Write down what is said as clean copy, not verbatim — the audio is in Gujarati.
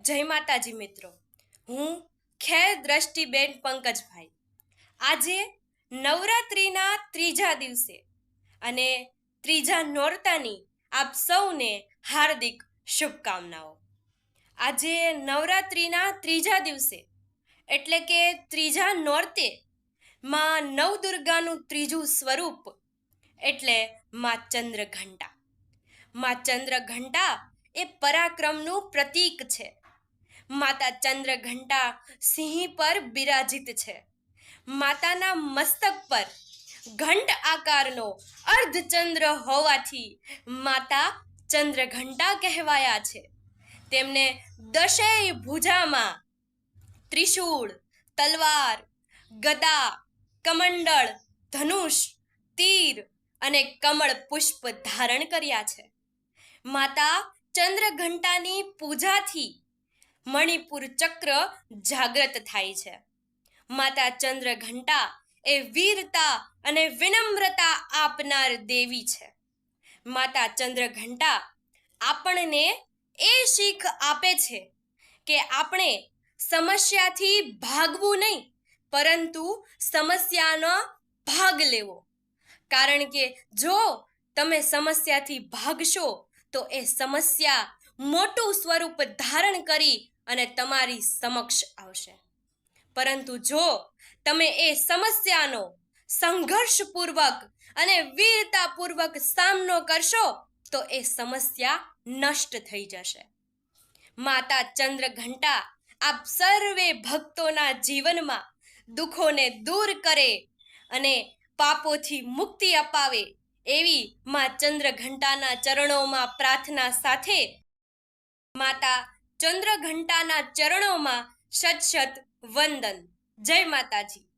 જય માતાજી મિત્રો, હું ખેર દ્રષ્ટિબેન પંકજભાઈ. આજે નવરાત્રિના ત્રીજા દિવસે અને ત્રીજા નોરતાની આપ સૌને હાર્દિક શુભકામનાઓ. આજે નવરાત્રિના ત્રીજા દિવસે એટલે કે ત્રીજા નોરતે માં નવદુર્ગાનું ત્રીજું સ્વરૂપ એટલે માં ચંદ્રઘંટા. માં ચંદ્રઘંટા એ પરાક્રમનું પ્રતીક છે. માતા ચંદ્રઘંટા સિંહ પર બિરાજિત છે. માતાના મસ્તક પર ઘંટ આકારનો અર્ધચંદ્ર હોવાથી માતા ચંદ્રઘંટા કહેવાયા છે. તેમને દશેય ભુજામાં ત્રિશૂળ, તલવાર, ગદા, કમંડળ, ધનુષ, તીર અને કમળ પુષ્પ ધારણ કર્યા છે. માતા ચંદ્રઘંટાની પૂજાથી મણિપુર ચક્ર જાગૃત થાય છે. માતા ચંદ્રઘંટા એ વીરતા અને વિનમ્રતા આપનાર દેવી છે. માતા ચંદ્રઘંટા આપણને એ શીખ આપે છે કે આપણે સમસ્યાથી ભાગવું નહીં, પરંતુ સમસ્યાનો ભાગ લેવો. કારણ કે જો તમે સમસ્યાથી ભાગશો તો એ સમસ્યા મોટું સ્વરૂપ ધારણ કરી અને તમારી સમક્ષ આવશે. પરંતુ જો તમે એ સમસ્યાનો સંઘર્ષપૂર્વક અને વીરતાપૂર્વક સામનો કરશો તો એ સમસ્યા નષ્ટ થઈ જશે. માતા ચંદ્રઘંટા આપ સર્વે ભક્તોના જીવનમાં દુઃખોને દૂર કરે અને પાપોથી મુક્તિ અપાવે એવી માં ચંદ્રઘંટાના ચરણોમાં પ્રાર્થના સાથે માતા ચંદ્રઘંટાના ચરણોમાં શત શત વંદન. જય માતાજી.